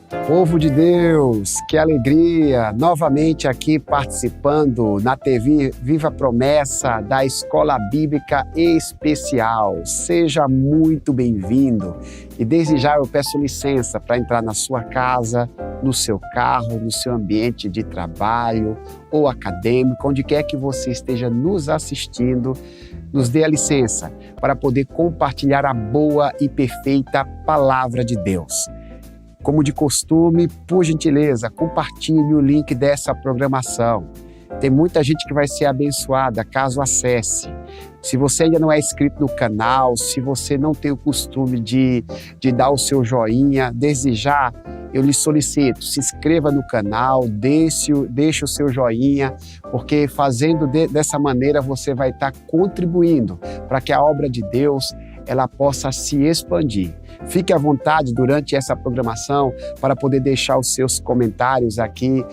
Povo de Deus, que alegria! Novamente aqui participando na TV Viva Promessa da Escola Bíblica Especial. Seja muito bem-vindo. E desde já eu peço licença para entrar na sua casa, no seu carro, no seu ambiente de trabalho ou acadêmico, onde quer que você esteja nos assistindo, nos dê a licença para poder compartilhar a boa e perfeita Palavra de Deus. Como de costume, por gentileza, compartilhe o link dessa programação. Tem muita gente que vai ser abençoada caso acesse. Se você ainda não é inscrito no canal, se você não tem o costume de dar o seu joinha, desde já eu lhe solicito, se inscreva no canal, deixe o seu joinha, porque fazendo dessa maneira você vai estar contribuindo para que a obra de Deus ela possa se expandir. Fique à vontade durante essa programação para poder deixar os seus comentários aqui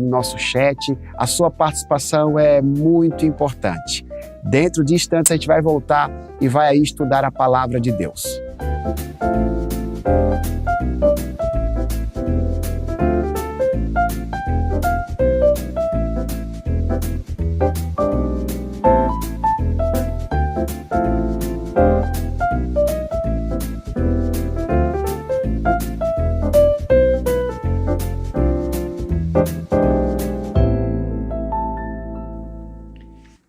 no nosso chat. A sua participação é muito importante. Dentro de instantes a gente vai voltar e vai aí estudar a palavra de Deus.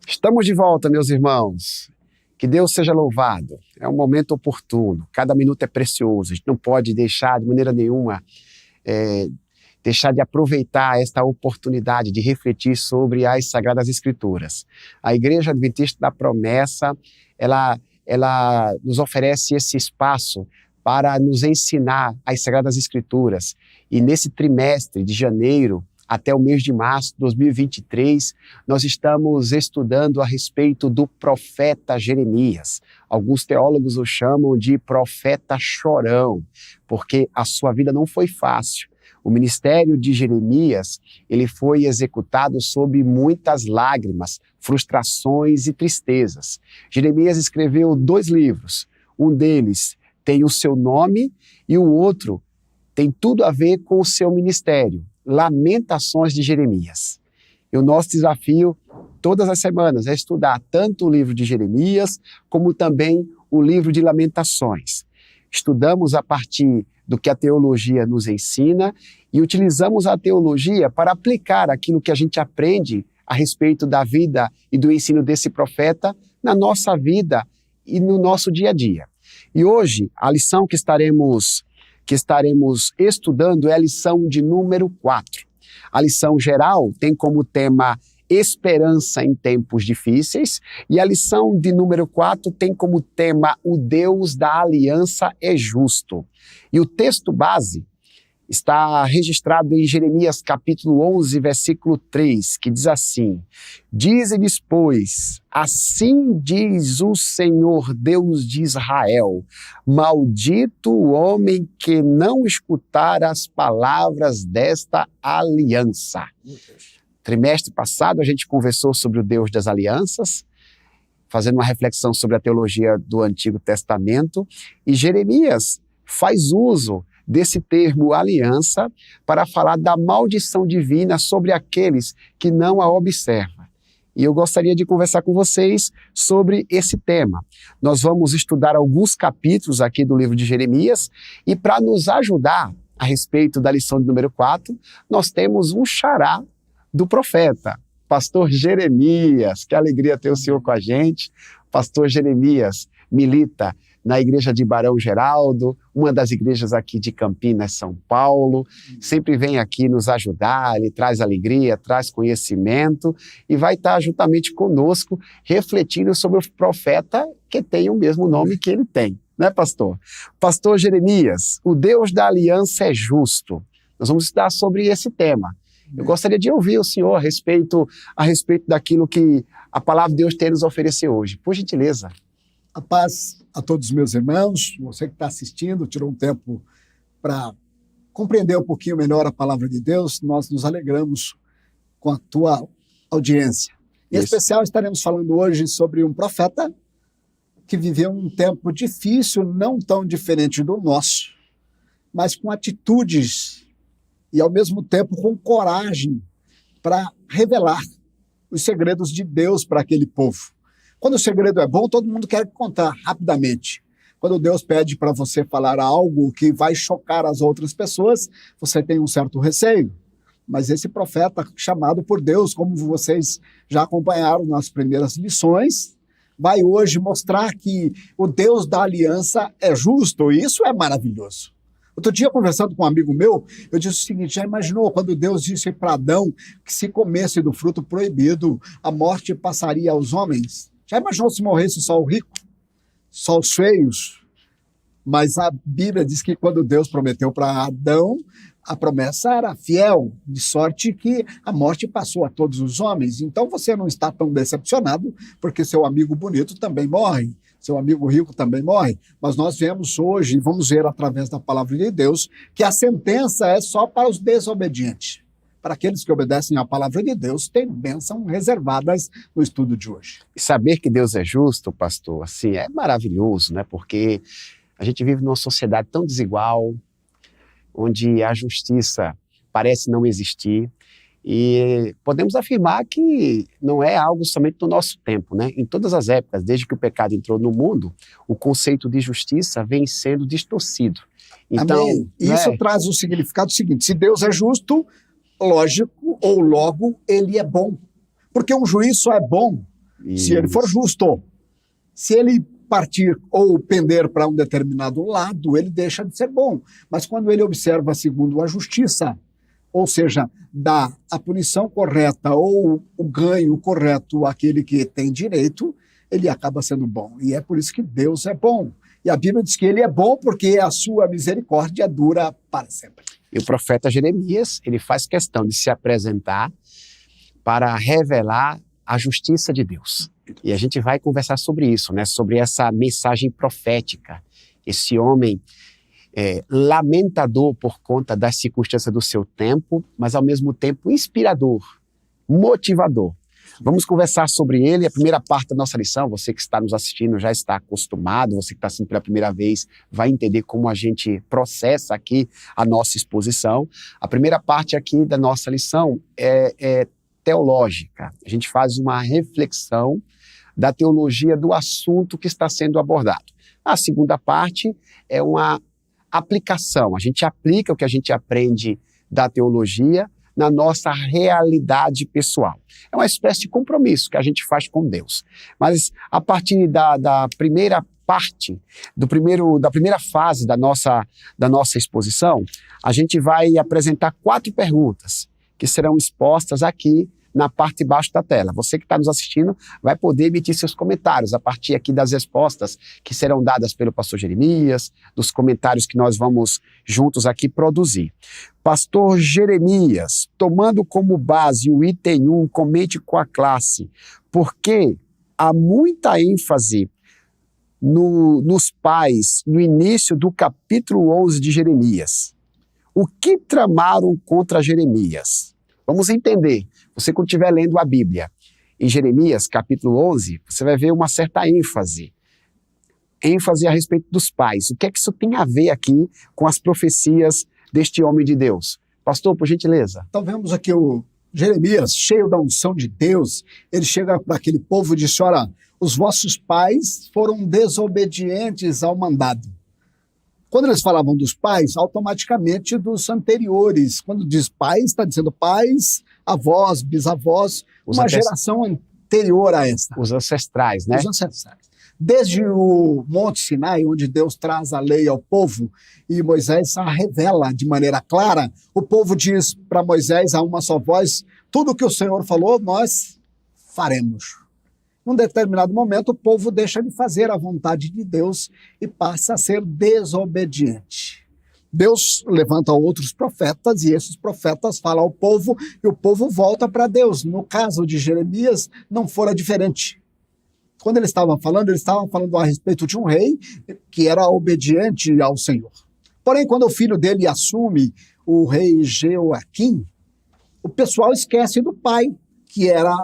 Estamos de volta, meus irmãos. Que Deus seja louvado. É um momento oportuno. Cada minuto é precioso. A gente não pode deixar de maneira nenhuma, deixar de aproveitar esta oportunidade de refletir sobre as Sagradas Escrituras. A Igreja Adventista da Promessa, ela nos oferece esse espaço para nos ensinar as Sagradas Escrituras. E nesse trimestre de janeiro até o mês de março de 2023, nós estamos estudando a respeito do profeta Jeremias. Alguns teólogos o chamam de profeta chorão, porque a sua vida não foi fácil. O ministério de Jeremias, ele foi executado sob muitas lágrimas, frustrações e tristezas. Jeremias escreveu 2 livros. Um deles tem o seu nome e o outro tem tudo a ver com o seu ministério. Lamentações de Jeremias. E o nosso desafio todas as semanas é estudar tanto o livro de Jeremias como também o livro de Lamentações. Estudamos a partir do que a teologia nos ensina e utilizamos a teologia para aplicar aquilo que a gente aprende a respeito da vida e do ensino desse profeta na nossa vida e no nosso dia a dia. E hoje, a lição que estaremos estudando é a lição de número 4. A lição geral tem como tema esperança em tempos difíceis e a lição de número 4 tem como tema o Deus da aliança é justo. E o texto base está registrado em Jeremias capítulo 11, versículo 3, que diz assim: Dize-lhes, pois, assim diz o Senhor Deus de Israel, maldito o homem que não escutar as palavras desta aliança. Trimestre passado a gente conversou sobre o Deus das alianças, fazendo uma reflexão sobre a teologia do Antigo Testamento, e Jeremias faz uso desse termo aliança para falar da maldição divina sobre aqueles que não a observam. E eu gostaria de conversar com vocês sobre esse tema. Nós vamos estudar alguns capítulos aqui do livro de Jeremias e para nos ajudar a respeito da lição de número 4, nós temos um xará do profeta, pastor Jeremias. Que alegria ter o senhor com a gente. Pastor Jeremias milita na igreja de Barão Geraldo, uma das igrejas aqui de Campinas, São Paulo, sempre vem aqui nos ajudar, ele traz alegria, traz conhecimento e vai estar juntamente conosco refletindo sobre o profeta que tem o mesmo nome que ele tem, né, pastor? Pastor Jeremias, o Deus da aliança é justo. Nós vamos estudar sobre esse tema. Eu gostaria de ouvir o senhor a respeito daquilo que a palavra de Deus tem a nos oferecer hoje. Por gentileza. A paz a todos os meus irmãos, você que está assistindo, tirou um tempo para compreender um pouquinho melhor a palavra de Deus, nós nos alegramos com a tua audiência. Em especial, estaremos falando hoje sobre um profeta que viveu um tempo difícil, não tão diferente do nosso, mas com atitudes e, ao mesmo tempo, com coragem para revelar os segredos de Deus para aquele povo. Quando o segredo é bom, todo mundo quer contar rapidamente. Quando Deus pede para você falar algo que vai chocar as outras pessoas, você tem um certo receio. Mas esse profeta chamado por Deus, como vocês já acompanharam nas primeiras lições, vai hoje mostrar que o Deus da aliança é justo, e isso é maravilhoso. Outro dia, conversando com um amigo meu, eu disse o seguinte: já imaginou quando Deus disse para Adão que se comesse do fruto proibido, a morte passaria aos homens? Já imaginou se morresse só o rico? Só os feios? Mas a Bíblia diz que quando Deus prometeu para Adão, a promessa era fiel, de sorte que a morte passou a todos os homens. Então você não está tão decepcionado, porque seu amigo bonito também morre, seu amigo rico também morre. Mas nós vemos hoje, e vamos ver através da palavra de Deus, que a sentença é só para os desobedientes. Para aqueles que obedecem à palavra de Deus, tem bênçãos reservadas no estudo de hoje. E saber que Deus é justo, pastor, assim, é maravilhoso, né? Porque a gente vive numa sociedade tão desigual, onde a justiça parece não existir, e podemos afirmar que não é algo somente do nosso tempo, né? Em todas as épocas, desde que o pecado entrou no mundo, o conceito de justiça vem sendo distorcido. Então, amém. Isso traz o significado seguinte: se Deus é justo, lógico, ou logo, ele é bom. Porque um juiz só é bom se ele for justo. Se ele partir ou pender para um determinado lado, ele deixa de ser bom. Mas quando ele observa segundo a justiça, ou seja, dá a punição correta ou o ganho correto àquele que tem direito, ele acaba sendo bom. E é por isso que Deus é bom. E a Bíblia diz que ele é bom porque a sua misericórdia dura para sempre. E o profeta Jeremias, ele faz questão de se apresentar para revelar a justiça de Deus. E a gente vai conversar sobre isso, né? Sobre essa mensagem profética. Esse homem lamentador por conta das circunstâncias do seu tempo, mas ao mesmo tempo inspirador, motivador. Vamos conversar sobre ele. A primeira parte da nossa lição, você que está nos assistindo já está acostumado, você que está assistindo pela primeira vez vai entender como a gente processa aqui a nossa exposição. A primeira parte aqui da nossa lição é teológica. A gente faz uma reflexão da teologia do assunto que está sendo abordado. A segunda parte é uma aplicação. A gente aplica o que a gente aprende da teologia na nossa realidade pessoal. É uma espécie de compromisso que a gente faz com Deus. Mas a partir da primeira parte, da primeira fase da nossa exposição, a gente vai apresentar 4 perguntas que serão expostas aqui na parte de baixo da tela. Você que está nos assistindo vai poder emitir seus comentários a partir aqui das respostas que serão dadas pelo pastor Jeremias, dos comentários que nós vamos juntos aqui produzir. Pastor Jeremias, tomando como base o item 1, comente com a classe, porque há muita ênfase nos pais no início do capítulo 11 de Jeremias. O que tramaram contra Jeremias? Vamos entender. Você, quando estiver lendo a Bíblia, em Jeremias, capítulo 11, você vai ver uma certa ênfase a respeito dos pais. O que é que isso tem a ver aqui com as profecias deste homem de Deus? Pastor, por gentileza. Então vemos aqui o Jeremias, cheio da unção de Deus, ele chega para aquele povo e diz: olha, os vossos pais foram desobedientes ao mandado. Quando eles falavam dos pais, automaticamente dos anteriores. Quando diz pais, está dizendo pais, avós, bisavós, uma geração anterior a esta. Os ancestrais, né? Os ancestrais. Desde o Monte Sinai, onde Deus traz a lei ao povo, e Moisés a revela de maneira clara, o povo diz para Moisés a uma só voz: tudo o que o Senhor falou, nós faremos. Num determinado momento, o povo deixa de fazer a vontade de Deus e passa a ser desobediente. Deus levanta outros profetas e esses profetas falam ao povo e o povo volta para Deus. No caso de Jeremias, não fora diferente. Quando ele estava falando a respeito de um rei que era obediente ao Senhor. Porém, quando o filho dele assume o rei Jeoaquim, o pessoal esquece do pai, que era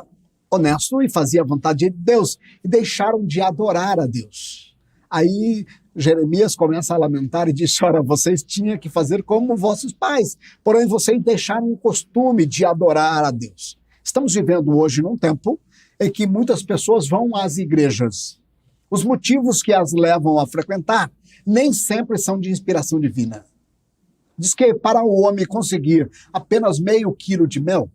honesto e fazia a vontade de Deus, e deixaram de adorar a Deus. Aí Jeremias começa a lamentar e diz: ora, vocês tinham que fazer como vossos pais, porém vocês deixaram o costume de adorar a Deus. Estamos vivendo hoje num tempo em que muitas pessoas vão às igrejas. Os motivos que as levam a frequentar nem sempre são de inspiração divina. Diz que para o homem conseguir apenas meio quilo de mel,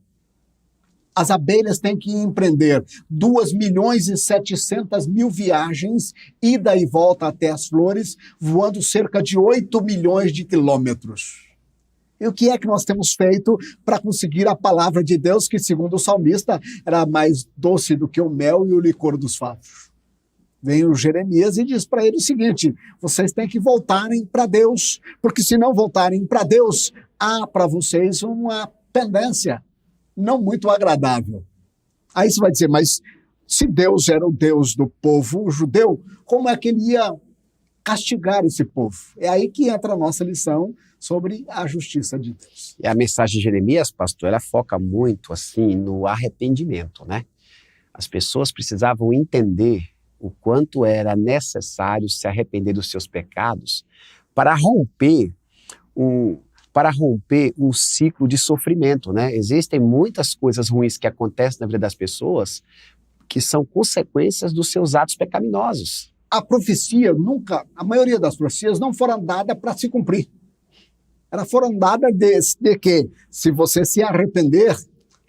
as abelhas têm que empreender 2.700.000 viagens, ida e volta até as flores, voando cerca de 8 milhões de quilômetros. E o que é que nós temos feito para conseguir a palavra de Deus, que, segundo o salmista, era mais doce do que o mel e o licor dos favos? Vem o Jeremias e diz para ele o seguinte: vocês têm que voltarem para Deus, porque se não voltarem para Deus, há para vocês uma pendência não muito agradável. Aí você vai dizer, mas se Deus era o Deus do povo judeu, como é que ele ia castigar esse povo? É aí que entra a nossa lição sobre a justiça de Deus. E a mensagem de Jeremias, pastor, ela foca muito assim no arrependimento, né? As pessoas precisavam entender o quanto era necessário se arrepender dos seus pecados para romper um ciclo de sofrimento, né? Existem muitas coisas ruins que acontecem na vida das pessoas que são consequências dos seus atos pecaminosos. A profecia a maioria das profecias não foram dadas para se cumprir. Elas foram dadas de que, se você se arrepender,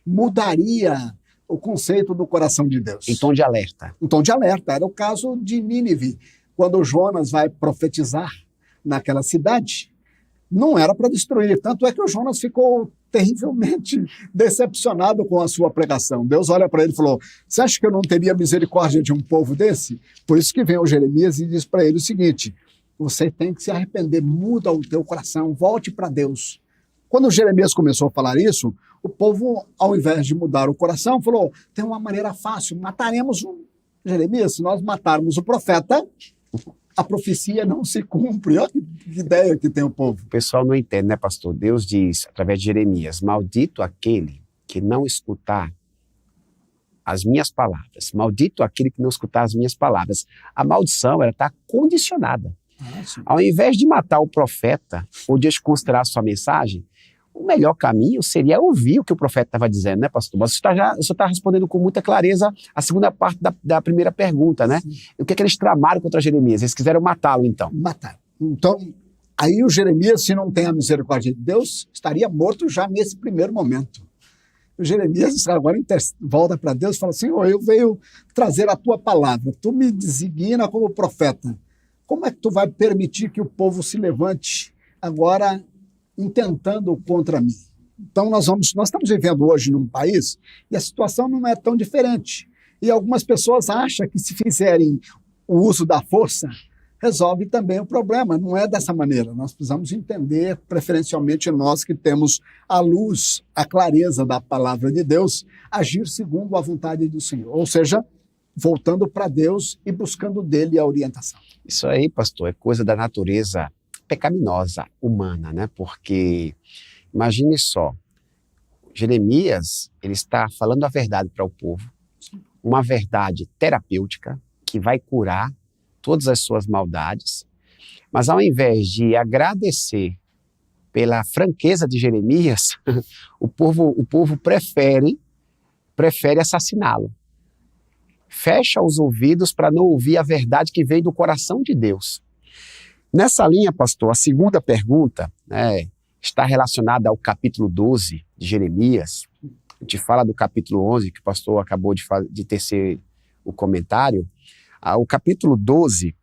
mudaria o conceito do coração de Deus. Em tom de alerta. Em tom de alerta. Era o caso de Nínive, quando Jonas vai profetizar naquela cidade. Não era para destruir, tanto é que o Jonas ficou terrivelmente decepcionado com a sua pregação. Deus olha para ele e falou: você acha que eu não teria misericórdia de um povo desse? Por isso que vem o Jeremias e diz para ele o seguinte: você tem que se arrepender, muda o teu coração, volte para Deus. Quando o Jeremias começou a falar isso, o povo, ao invés de mudar o coração, falou: tem uma maneira fácil, mataremos o Jeremias. Se nós matarmos o profeta, a profecia não se cumpre. Olha que ideia que tem o povo. O pessoal não entende, né, pastor? Deus diz, através de Jeremias: maldito aquele que não escutar as minhas palavras. Maldito aquele que não escutar as minhas palavras. A maldição, ela está condicionada. Ao invés de matar o profeta ou desconsiderar a sua mensagem, o melhor caminho seria ouvir o que o profeta estava dizendo, né, pastor? Mas você está respondendo com muita clareza a segunda parte da primeira pergunta, né? O que é que eles tramaram contra Jeremias? Eles quiseram matá-lo, então. Matar. Então, aí o Jeremias, se não tem a misericórdia de Deus, estaria morto já nesse primeiro momento. O Jeremias agora volta para Deus e fala assim: eu venho trazer a tua palavra, tu me designa como profeta. Como é que tu vai permitir que o povo se levante agora intentando contra mim? Então nós estamos vivendo hoje num país e a situação não é tão diferente. E algumas pessoas acham que se fizerem o uso da força, resolve também o problema. Não é dessa maneira. Nós precisamos entender, preferencialmente nós que temos a luz, a clareza da palavra de Deus, agir segundo a vontade do Senhor. Ou seja, voltando para Deus e buscando dele a orientação. Isso aí, pastor, é coisa da natureza pecaminosa humana, né? Porque, imagine só, Jeremias, ele está falando a verdade para o povo, uma verdade terapêutica que vai curar todas as suas maldades, mas ao invés de agradecer pela franqueza de Jeremias, o povo prefere assassiná-lo. Fecha os ouvidos para não ouvir a verdade que vem do coração de Deus. Nessa linha, pastor, a segunda pergunta, né, está relacionada ao capítulo 12 de Jeremias. A gente fala do capítulo 11, que o pastor acabou de tecer o comentário. O capítulo 12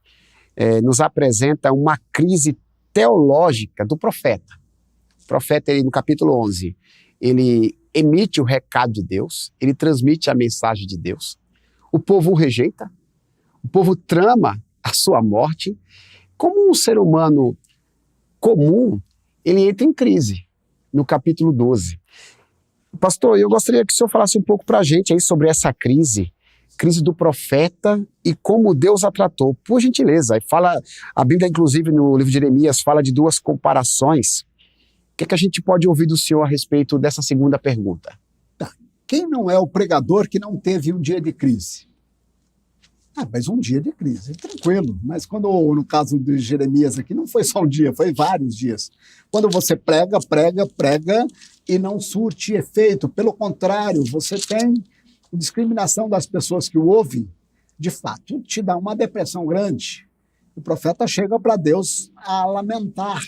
nos apresenta uma crise teológica do profeta. O profeta, no capítulo 11, ele emite o recado de Deus, ele transmite a mensagem de Deus. O povo o rejeita, o povo trama a sua morte. Como um ser humano comum, ele entra em crise no capítulo 12. Pastor, eu gostaria que o senhor falasse um pouco para a gente aí sobre essa crise do profeta e como Deus a tratou. Por gentileza, a Bíblia, inclusive, no livro de Jeremias, fala de duas comparações. O que é que a gente pode ouvir do senhor a respeito dessa segunda pergunta? Quem não é o pregador que não teve um dia de crise? Mas um dia de crise, tranquilo. Mas quando, no caso de Jeremias aqui, não foi só um dia, foi vários dias. Quando você prega e não surte efeito, pelo contrário, você tem discriminação das pessoas que o ouvem, de fato, te dá uma depressão grande. O profeta chega para Deus a lamentar.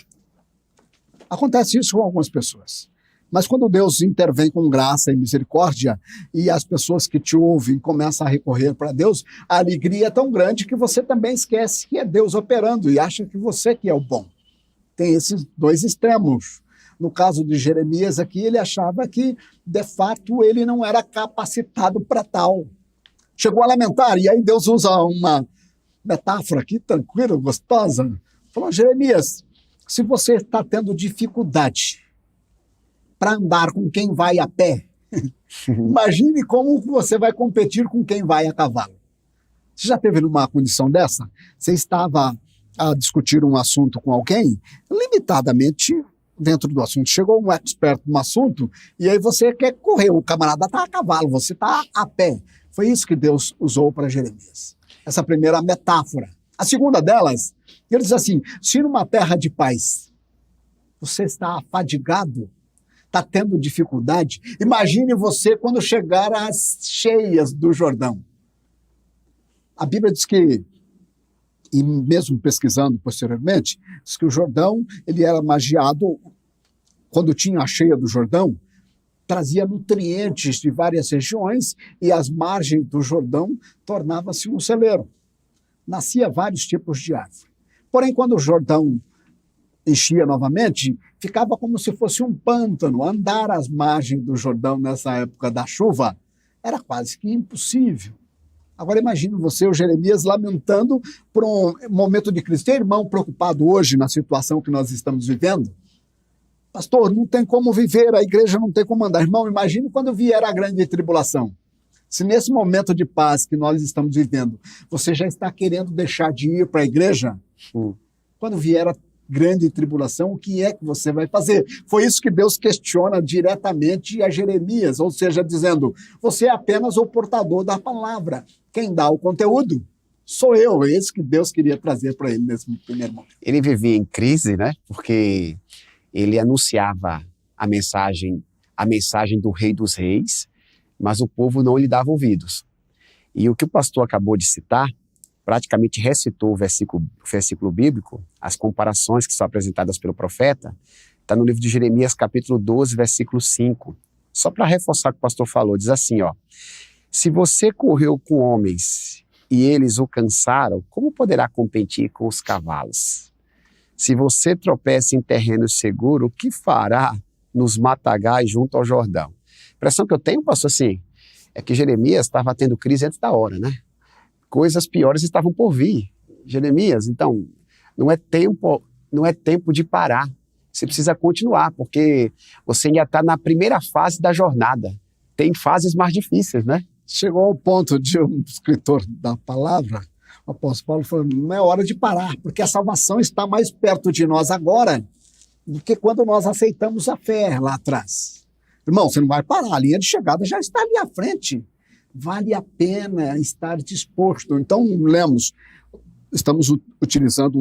Acontece isso com algumas pessoas. Mas quando Deus intervém com graça e misericórdia e as pessoas que te ouvem começam a recorrer para Deus, a alegria é tão grande que você também esquece que é Deus operando e acha que você que é o bom. Tem esses dois extremos. No caso de Jeremias aqui, ele achava que, de fato, ele não era capacitado para tal. Chegou a lamentar, e aí Deus usa uma metáfora aqui, tranquila, gostosa. Falou, Jeremias, se você está tendo dificuldade para andar com quem vai a pé, imagine como você vai competir com quem vai a cavalo. Você já teve numa condição dessa? Você estava a discutir um assunto com alguém, limitadamente dentro do assunto. Chegou um expert no assunto e aí você quer correr, o camarada está a cavalo, você está a pé. Foi isso que Deus usou para Jeremias. Essa primeira metáfora. A segunda delas, ele diz assim, se numa terra de paz você está afadigado, está tendo dificuldade, imagine você quando chegar às cheias do Jordão. A Bíblia diz que, e mesmo pesquisando posteriormente, diz que o Jordão ele era magiado, quando tinha a cheia do Jordão, trazia nutrientes de várias regiões e as margens do Jordão tornava-se um celeiro. Nascia vários tipos de árvore. Porém, quando o Jordão enchia novamente, ficava como se fosse um pântano. Andar às margens do Jordão nessa época da chuva era quase que impossível. Agora imagine você, o Jeremias, lamentando por um momento de crise. Tem irmão preocupado hoje na situação que nós estamos vivendo? Pastor, não tem como viver, a igreja não tem como andar. Irmão, imagine quando vier a grande tribulação. Se nesse momento de paz que nós estamos vivendo, você já está querendo deixar de ir para a igreja, quando vier a grande tribulação, o que é que você vai fazer? Foi isso que Deus questiona diretamente a Jeremias, ou seja, dizendo, você é apenas o portador da palavra. Quem dá o conteúdo sou eu. É isso que Deus queria trazer para ele nesse primeiro momento. Ele vivia em crise, né? Porque ele anunciava a mensagem do Rei dos Reis, mas o povo não lhe dava ouvidos. E o que o pastor acabou de citar, praticamente recitou o versículo bíblico, as comparações que são apresentadas pelo profeta, está no livro de Jeremias, capítulo 12, versículo 5. Só para reforçar o que o pastor falou, diz assim, ó, se você correu com homens e eles o cansaram, como poderá competir com os cavalos? Se você tropeça em terreno seguro, o que fará nos matagais junto ao Jordão? A impressão que eu tenho, pastor, assim, é que Jeremias estava tendo crise antes da hora, né? Coisas piores estavam por vir. Jeremias, então, não é tempo de parar. Você precisa continuar, porque você ainda está na primeira fase da jornada. Tem fases mais difíceis, né? Chegou ao ponto de um escritor da palavra, o apóstolo Paulo falou, não é hora de parar, porque a salvação está mais perto de nós agora do que quando nós aceitamos a fé lá atrás. Irmão, você não vai parar, a linha de chegada já está ali à frente. Vale a pena estar disposto. Então, lemos, estamos utilizando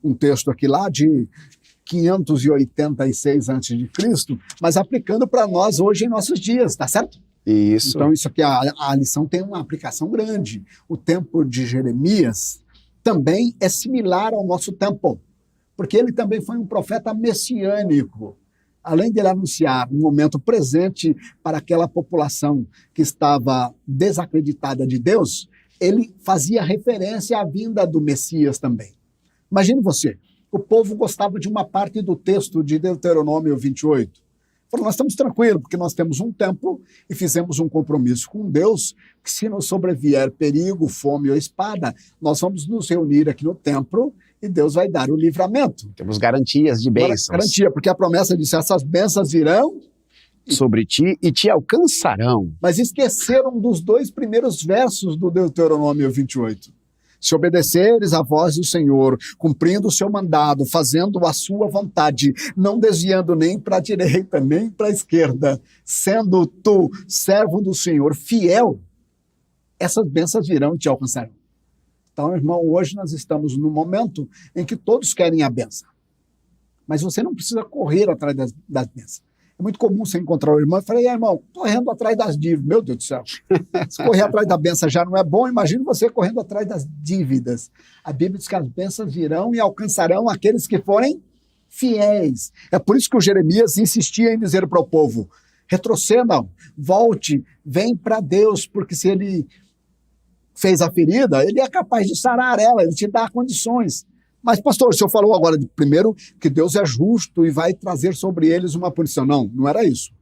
um texto aqui lá de 586 a.C., mas aplicando para nós hoje em nossos dias, tá certo? Isso. Então, isso aqui, a lição tem uma aplicação grande. O tempo de Jeremias também é similar ao nosso tempo, porque ele também foi um profeta messiânico. Além de ele anunciar um momento presente para aquela população que estava desacreditada de Deus, ele fazia referência à vinda do Messias também. Imagine você, o povo gostava de uma parte do texto de Deuteronômio 28. Falou, nós estamos tranquilos, porque nós temos um templo e fizemos um compromisso com Deus, que se nos sobrevier perigo, fome ou espada, nós vamos nos reunir aqui no templo e Deus vai dar o livramento. Temos garantias de bênçãos. Garantia, porque a promessa disse, essas bênçãos virão sobre ti e te alcançarão. Mas esqueceram dos 2 primeiros versos do Deuteronômio 28. Se obedeceres à voz do Senhor, cumprindo o seu mandado, fazendo a sua vontade, não desviando nem para a direita, nem para a esquerda, sendo tu servo do Senhor, fiel, essas bênçãos virão e te alcançarão. Então, irmão, hoje nós estamos num momento em que todos querem a benção. Mas você não precisa correr atrás das bênçãos. É muito comum você encontrar o irmão e falar, irmão, correndo atrás das dívidas. Meu Deus do céu, se correr atrás da bênção já não é bom, imagine você correndo atrás das dívidas. A Bíblia diz que as bênçãos virão e alcançarão aqueles que forem fiéis. É por isso que o Jeremias insistia em dizer para o povo, retrocedam, volte, vem para Deus, porque se ele fez a ferida, ele é capaz de sarar ela, ele te dá condições. Mas, pastor, o senhor falou agora, primeiro, que Deus é justo e vai trazer sobre eles uma punição. Não, não era isso.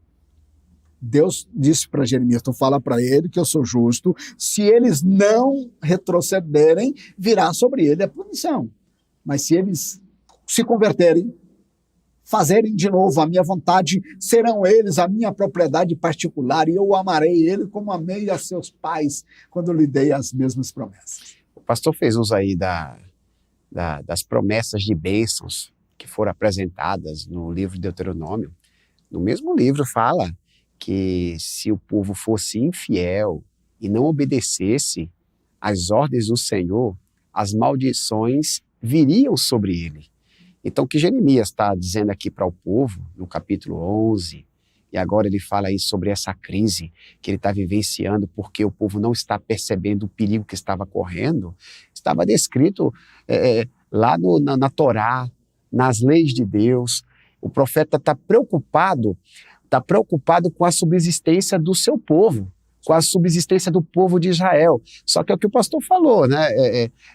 Deus disse para Jeremias, tu fala para ele que eu sou justo, se eles não retrocederem, virá sobre ele a punição. Mas se eles se converterem, fazerem de novo a minha vontade, serão eles a minha propriedade particular e eu amarei ele como amei a seus pais quando lhe dei as mesmas promessas. O pastor fez uso aí das promessas de bênçãos que foram apresentadas no livro de Deuteronômio. No mesmo livro fala que se o povo fosse infiel e não obedecesse às ordens do Senhor, as maldições viriam sobre ele. Então, o que Jeremias está dizendo aqui para o povo, no capítulo 11, e agora ele fala aí sobre essa crise que ele está vivenciando porque o povo não está percebendo o perigo que estava correndo, estava descrito lá na Torá, nas leis de Deus. O profeta está preocupado com a subsistência do seu povo, com a subsistência do povo de Israel. Só que é o que o pastor falou, né?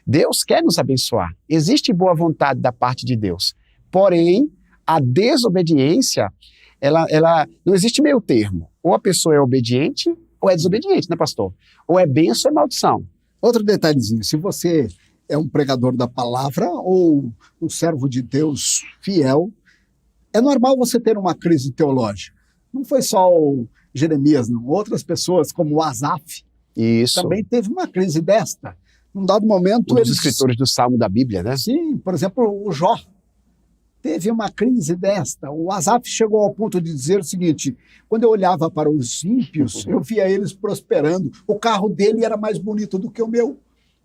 Deus quer nos abençoar. Existe boa vontade da parte de Deus. Porém, a desobediência, ela não existe meio termo. Ou a pessoa é obediente ou é desobediente, né, pastor? Ou é bênção ou é maldição. Outro detalhezinho, se você é um pregador da palavra ou um servo de Deus fiel, é normal você ter uma crise teológica. Não foi só o Jeremias, não. Outras pessoas, como o Asaf, também teve uma crise desta. Num dado momento... Um dos escritores do Salmo da Bíblia, né? Sim, por exemplo, o Jó teve uma crise desta. O Asaf chegou ao ponto de dizer o seguinte, quando eu olhava para os ímpios, eu via eles prosperando. O carro dele era mais bonito do que o meu.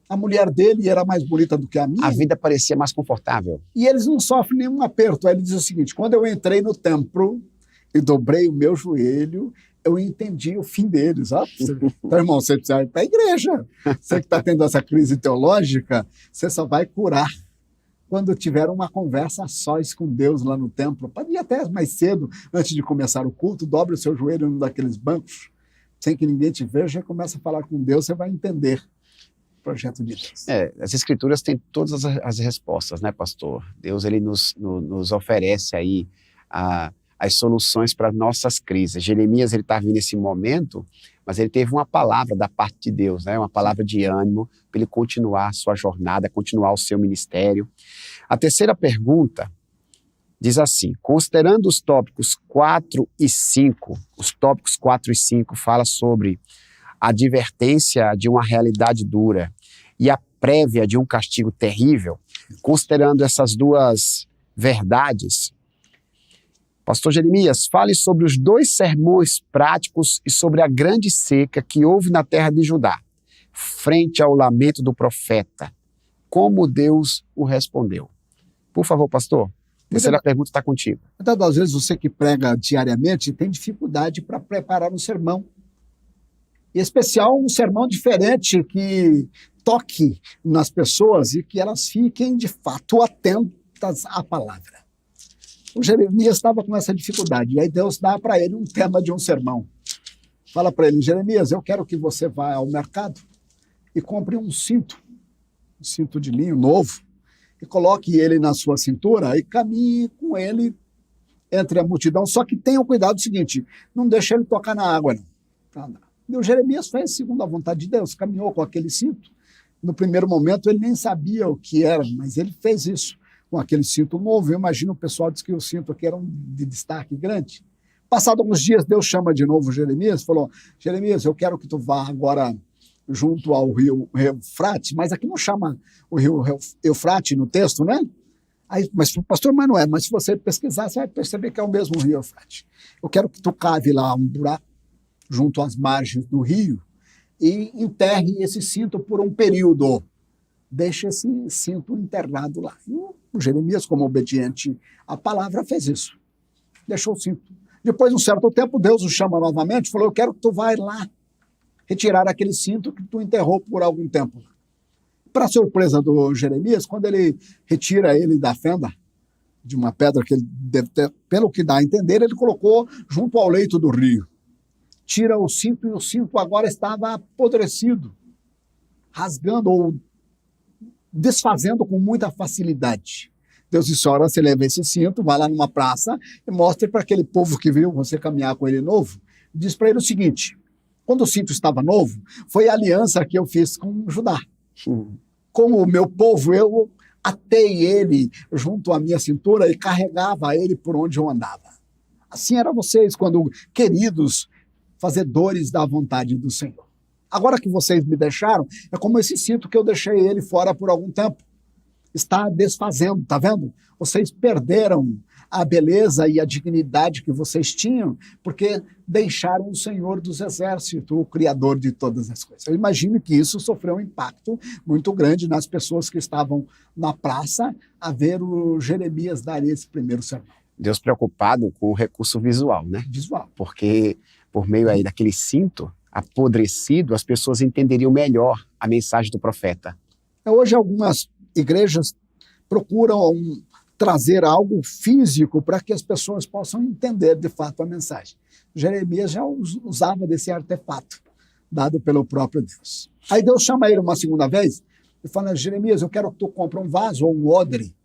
A mulher dele era mais bonita do que a minha. A vida parecia mais confortável. E eles não sofrem nenhum aperto. Aí ele diz o seguinte, quando eu entrei no templo e dobrei o meu joelho, eu entendi o fim deles. Então, irmão, você precisa ir para a igreja. Você que está tendo essa crise teológica, você só vai curar quando tiver uma conversa a sós com Deus lá no templo. Pode ir até mais cedo, antes de começar o culto, dobre o seu joelho num daqueles bancos, sem que ninguém te veja, e começa a falar com Deus, você vai entender o projeto de Deus. As escrituras têm todas as respostas, né, pastor? Deus, ele nos oferece aí as soluções para nossas crises. Jeremias, ele está vindo nesse momento, mas ele teve uma palavra da parte de Deus, né? Uma palavra de ânimo para ele continuar a sua jornada, continuar o seu ministério. A terceira pergunta diz assim, considerando os tópicos 4 e 5, os tópicos 4 e 5 fala sobre a advertência de uma realidade dura e a prévia de um castigo terrível, considerando essas duas verdades, pastor Jeremias, fale sobre os 2 sermões práticos e sobre a grande seca que houve na terra de Judá, frente ao lamento do profeta. Como Deus o respondeu? Por favor, pastor, a terceira pergunta está contigo. Muitas das vezes você que prega diariamente tem dificuldade para preparar um sermão. Em especial um sermão diferente que toque nas pessoas e que elas fiquem de fato atentas à palavra. O Jeremias estava com essa dificuldade, e aí Deus dá para ele um tema de um sermão. Fala para ele, Jeremias, eu quero que você vá ao mercado e compre um cinto de linho novo, e coloque ele na sua cintura e caminhe com ele entre a multidão. Só que tenha o cuidado do seguinte, não deixe ele tocar na água, não. E o Jeremias fez segundo a vontade de Deus, caminhou com aquele cinto. No primeiro momento ele nem sabia o que era, mas ele fez isso. Com aquele cinto novo, eu imagino o pessoal diz que o cinto aqui era de destaque grande. Passado alguns dias, Deus chama de novo Jeremias, falou, Jeremias, eu quero que tu vá agora junto ao rio Eufrates, mas aqui não chama o rio Eufrates no texto, né? Aí, mas pastor, mas não é, mas se você pesquisar, você vai perceber que é o mesmo rio Eufrates. Eu quero que tu cave lá um buraco junto às margens do rio e enterre esse cinto por um período. deixa esse cinto enterrado lá. E o Jeremias, como obediente à palavra, fez isso. Deixou o cinto. Depois de um certo tempo, Deus o chama novamente e falou, eu quero que tu vai lá retirar aquele cinto que tu enterrou por algum tempo. Para surpresa do Jeremias, quando ele retira ele da fenda, de uma pedra que ele deve ter, pelo que dá a entender, ele colocou junto ao leito do rio. Tira o cinto e o cinto agora estava apodrecido, rasgando ou desfazendo com muita facilidade. Deus disse, ora, você leva esse cinto, vai lá numa praça e mostre para aquele povo que viu você caminhar com ele novo. Diz para ele o seguinte, quando o cinto estava novo, foi a aliança que eu fiz com Judá. Como o meu povo, eu atei ele junto à minha cintura e carregava ele por onde eu andava. Assim eram vocês, quando queridos fazedores da vontade do Senhor. Agora que vocês me deixaram, é como esse cinto que eu deixei ele fora por algum tempo. Está desfazendo, tá vendo? Vocês perderam a beleza e a dignidade que vocês tinham, porque deixaram o Senhor dos Exércitos, o Criador de todas as coisas. Eu imagino que isso sofreu um impacto muito grande nas pessoas que estavam na praça a ver o Jeremias dar esse primeiro sermão. Deus preocupado com o recurso visual, né? Visual. Porque por meio aí daquele cinto apodrecido, as pessoas entenderiam melhor a mensagem do profeta. Hoje algumas igrejas procuram trazer algo físico para que as pessoas possam entender de fato a mensagem. Jeremias já usava desse artefato dado pelo próprio Deus. Aí Deus chama ele uma segunda vez e fala, Jeremias, eu quero que tu compre um vaso ou um odre.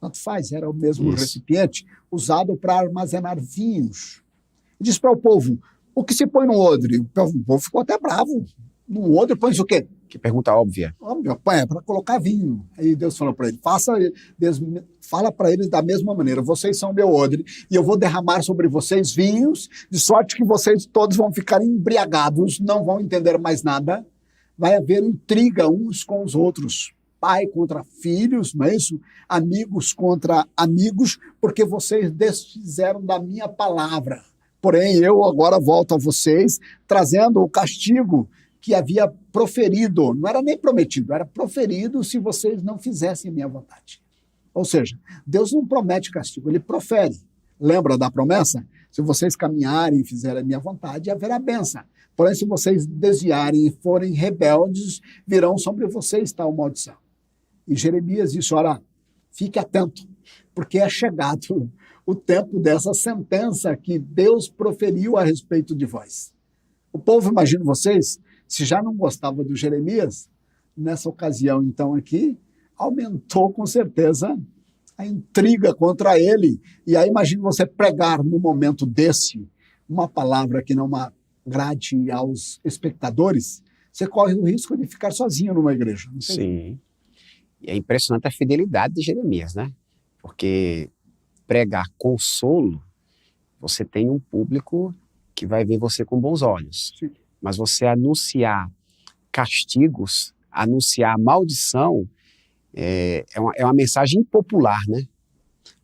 Tanto faz, era o mesmo recipiente usado para armazenar vinhos. E diz para o povo, o que se põe no odre? O povo ficou até bravo. No odre põe o quê? Que pergunta óbvia. Óbvio, é para colocar vinho. Aí Deus falou para ele, fala para eles da mesma maneira, vocês são meu odre e eu vou derramar sobre vocês vinhos, de sorte que vocês todos vão ficar embriagados, não vão entender mais nada. Vai haver intriga uns com os outros. Pai contra filhos, não é isso? Amigos contra amigos, porque vocês desfizeram da minha palavra. Porém, eu agora volto a vocês, trazendo o castigo que havia proferido, não era nem prometido, era proferido se vocês não fizessem a minha vontade. Ou seja, Deus não promete castigo, ele profere. Lembra da promessa? Se vocês caminharem e fizerem a minha vontade, haverá bênção. Porém, se vocês desviarem e forem rebeldes, virão sobre vocês tal maldição. E Jeremias disse, ora, fique atento, porque é chegado o tempo dessa sentença que Deus proferiu a respeito de vós. O povo, imagino vocês, se já não gostava do Jeremias, nessa ocasião, então, aqui, aumentou com certeza a intriga contra ele. E aí, imagine você pregar no momento desse uma palavra que não agrade aos espectadores, você corre o risco de ficar sozinho numa igreja. Não sei. Sim. E é impressionante a fidelidade de Jeremias, né? Porque pregar consolo, você tem um público que vai ver você com bons olhos. Sim. Mas você anunciar castigos, anunciar maldição, é uma mensagem impopular, né?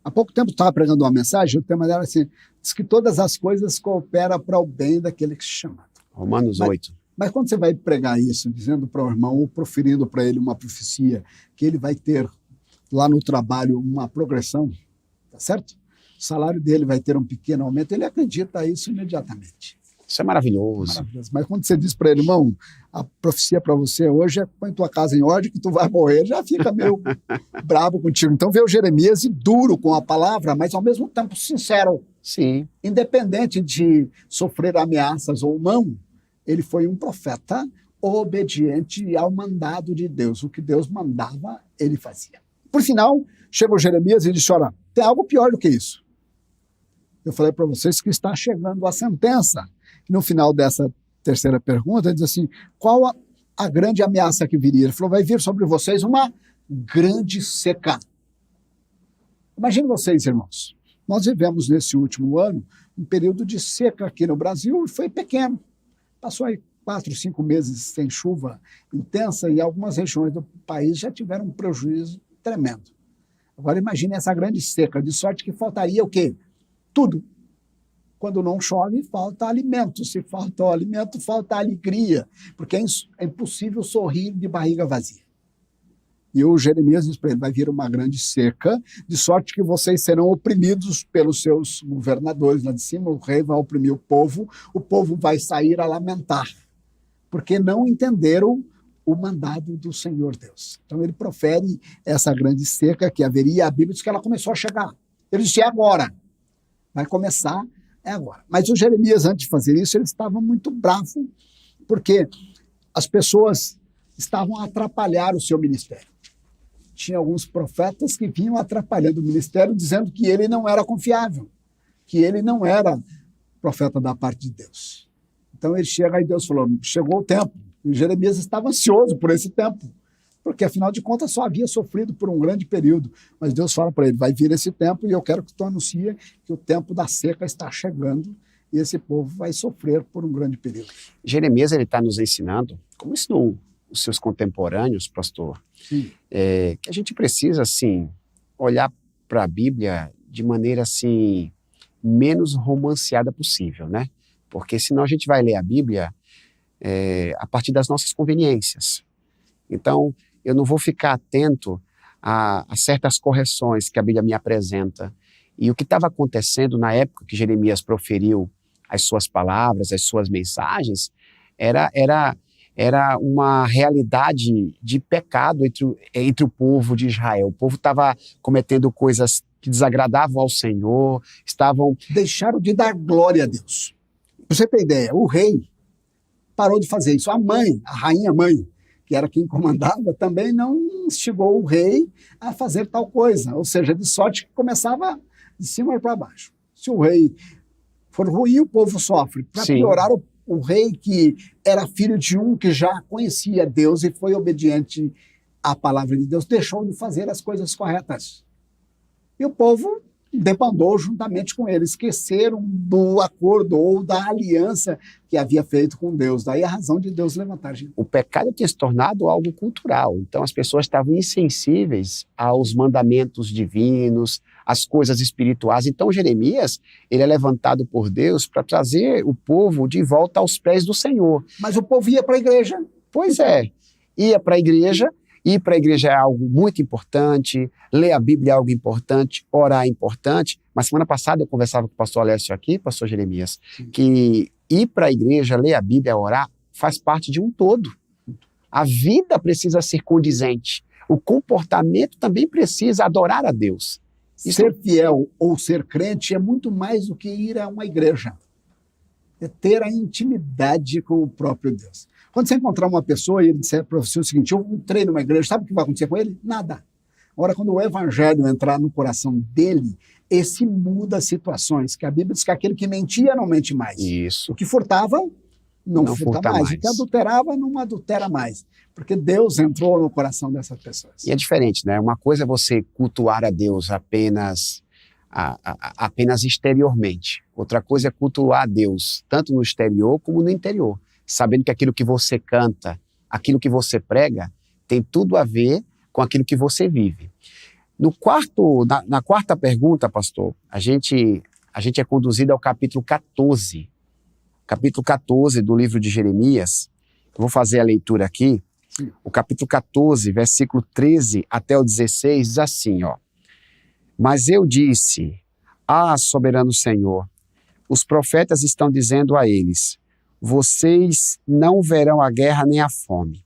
Há pouco tempo eu estava pregando uma mensagem, o tema era assim, diz que todas as coisas cooperam para o bem daquele que se chama. Romanos 8. Mas quando você vai pregar isso, dizendo para o irmão, ou proferindo para ele uma profecia, que ele vai ter lá no trabalho uma progressão, tá certo? O salário dele vai ter um pequeno aumento, ele acredita isso imediatamente. Isso é maravilhoso. Maravilhoso. Mas quando você diz para ele, irmão, a profecia para você hoje é põe tua casa em ordem que tu vai morrer, já fica meio brabo contigo. Então veio Jeremias e duro com a palavra, mas ao mesmo tempo sincero. Sim. Independente de sofrer ameaças ou não, ele foi um profeta obediente ao mandado de Deus. O que Deus mandava, ele fazia. Por final, chegou Jeremias e disse, olha, tem algo pior do que isso. Eu falei para vocês que está chegando a sentença. No final dessa terceira pergunta, ele diz assim, qual a grande ameaça que viria? Ele falou, vai vir sobre vocês uma grande seca. Imagine vocês, irmãos, nós vivemos nesse último ano um período de seca aqui no Brasil e foi pequeno. Passou aí 4, 5 meses sem chuva intensa e algumas regiões do país já tiveram um prejuízo tremendo. Agora imagine essa grande seca, de sorte que faltaria o quê? Tudo. Quando não chove, falta alimento. Se falta o alimento, falta alegria, porque é impossível sorrir de barriga vazia. E o Jeremias diz para ele, vai vir uma grande seca, de sorte que vocês serão oprimidos pelos seus governadores lá de cima, o rei vai oprimir o povo vai sair a lamentar, porque não entenderam o mandado do Senhor Deus. Então ele profere essa grande seca que haveria, a Bíblia diz que ela começou a chegar. Ele disse, é agora, vai começar, é agora. Mas o Jeremias, antes de fazer isso, ele estava muito bravo, porque as pessoas estavam a atrapalhar o seu ministério. Tinha alguns profetas que vinham atrapalhando o ministério, dizendo que ele não era confiável, que ele não era profeta da parte de Deus. Então ele chega e Deus falou, chegou o tempo. E Jeremias estava ansioso por esse tempo, porque afinal de contas só havia sofrido por um grande período. Mas Deus fala para ele, vai vir esse tempo e eu quero que tu anuncie que o tempo da seca está chegando e esse povo vai sofrer por um grande período. Jeremias está nos ensinando, como ensinou os seus contemporâneos, pastor, que a gente precisa, assim, olhar para a Bíblia de maneira, assim, menos romanceada possível, né? Porque senão a gente vai ler a Bíblia a partir das nossas conveniências. Então, eu não vou ficar atento a certas correções que a Bíblia me apresenta. E o que estava acontecendo na época que Jeremias proferiu as suas palavras, as suas mensagens, era uma realidade de pecado entre o povo de Israel. O povo estava cometendo coisas que desagradavam ao Senhor, deixaram de dar glória a Deus. Pra você ter ideia, o rei parou de fazer isso. A rainha mãe, que era quem comandava, também não instigou o rei a fazer tal coisa. Ou seja, de sorte que começava de cima para baixo. Se o rei for ruim, o povo sofre. Para piorar, o rei que era filho de um que já conhecia Deus e foi obediente à palavra de Deus, deixou de fazer as coisas corretas. E o povo debandou juntamente com ele, esqueceram do acordo ou da aliança que havia feito com Deus. Daí a razão de Deus levantar gente. O pecado tinha se tornado algo cultural, então as pessoas estavam insensíveis aos mandamentos divinos, às coisas espirituais. Então Jeremias, ele é levantado por Deus para trazer o povo de volta aos pés do Senhor. Mas o povo ia para a igreja. Pois é, ia para a igreja. Ir para a igreja é algo muito importante, ler a Bíblia é algo importante, orar é importante. Mas semana passada eu conversava com o pastor Alessio aqui, pastor Jeremias, que ir para a igreja, ler a Bíblia, orar, faz parte de um todo. A vida precisa ser condizente. O comportamento também precisa adorar a Deus. Ser fiel ou ser crente é muito mais do que ir a uma igreja. É ter a intimidade com o próprio Deus. Quando você encontrar uma pessoa e ele disser para você o seguinte, eu entrei numa igreja, sabe o que vai acontecer com ele? Nada. Agora, quando o evangelho entrar no coração dele, esse muda situações, que a Bíblia diz que aquele que mentia não mente mais. Isso. O que furtava, não furta mais. O que adulterava, não adultera mais. Porque Deus entrou no coração dessas pessoas. E é diferente, né? Uma coisa é você cultuar a Deus apenas exteriormente. Outra coisa é cultuar a Deus, tanto no exterior como no interior. Sabendo que aquilo que você canta, aquilo que você prega, tem tudo a ver com aquilo que você vive. Na quarta pergunta, pastor, a gente é conduzido ao capítulo 14. Capítulo 14 do livro de Jeremias. Eu vou fazer a leitura aqui. O capítulo 14, versículo 13 até o 16, diz assim, ó. Mas eu disse, soberano Senhor, os profetas estão dizendo a eles, vocês não verão a guerra nem a fome.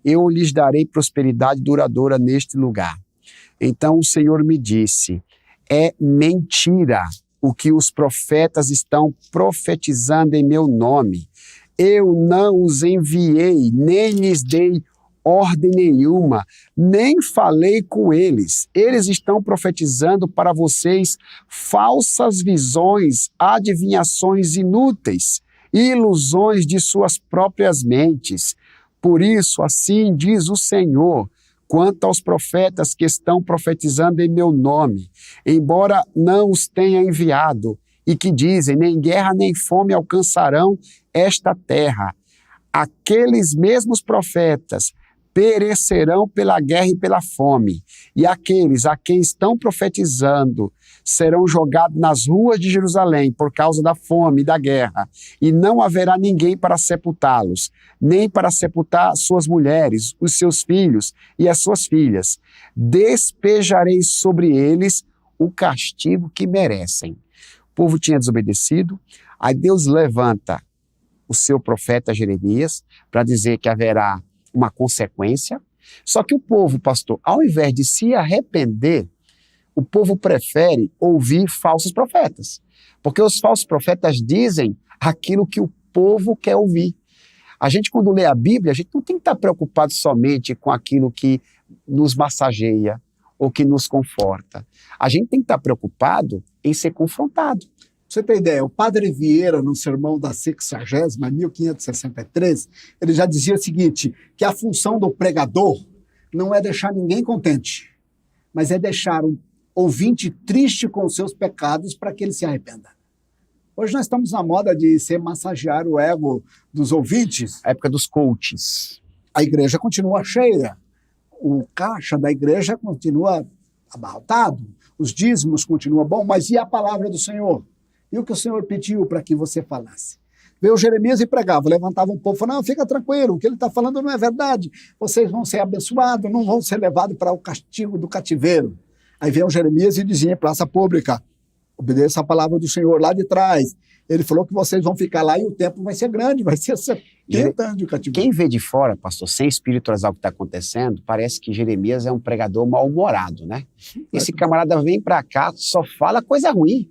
Eu lhes darei prosperidade duradoura neste lugar. Então o Senhor me disse, é mentira o que os profetas estão profetizando em meu nome. Eu não os enviei, nem lhes dei ordem nenhuma, nem falei com eles. Eles estão profetizando para vocês falsas visões, adivinhações inúteis, ilusões de suas próprias mentes. Por isso, assim diz o Senhor, quanto aos profetas que estão profetizando em meu nome, embora não os tenha enviado, e que dizem, nem guerra nem fome alcançarão esta terra. Aqueles mesmos profetas perecerão pela guerra e pela fome, e aqueles a quem estão profetizando serão jogados nas ruas de Jerusalém por causa da fome e da guerra, e não haverá ninguém para sepultá-los, nem para sepultar suas mulheres, os seus filhos e as suas filhas. Despejarei sobre eles o castigo que merecem. O povo tinha desobedecido, aí Deus levanta o seu profeta Jeremias para dizer que haverá uma consequência. Só que o povo, pastor, ao invés de se arrepender, o povo prefere ouvir falsos profetas. Porque os falsos profetas dizem aquilo que o povo quer ouvir. A gente, quando lê a Bíblia, a gente não tem que estar preocupado somente com aquilo que nos massageia ou que nos conforta. A gente tem que estar preocupado em ser confrontado. Você tem ideia, o Padre Vieira, no sermão da 60ª, 1563, ele já dizia o seguinte, que a função do pregador não é deixar ninguém contente, mas é deixar um ouvinte triste com os seus pecados para que ele se arrependa. Hoje nós estamos na moda de massagear o ego dos ouvintes. A época dos coaches. A igreja continua cheia, o caixa da igreja continua abarrotado, os dízimos continuam bom, mas e a palavra do Senhor? E o que o Senhor pediu para que você falasse? Veio Jeremias e pregava, levantava um povo e falava, não, fica tranquilo, o que ele está falando não é verdade, vocês vão ser abençoados, não vão ser levados para o castigo do cativeiro. Aí veio Jeremias e dizia em praça pública, obedeça a palavra do Senhor lá de trás. Ele falou que vocês vão ficar lá e o tempo vai ser grande, vai ser 70 anos de cativeiro. Quem vê de fora, pastor, sem espiritualizar o que está acontecendo, parece que Jeremias é um pregador mal-humorado, né? Esse camarada vem para cá, só fala coisa ruim.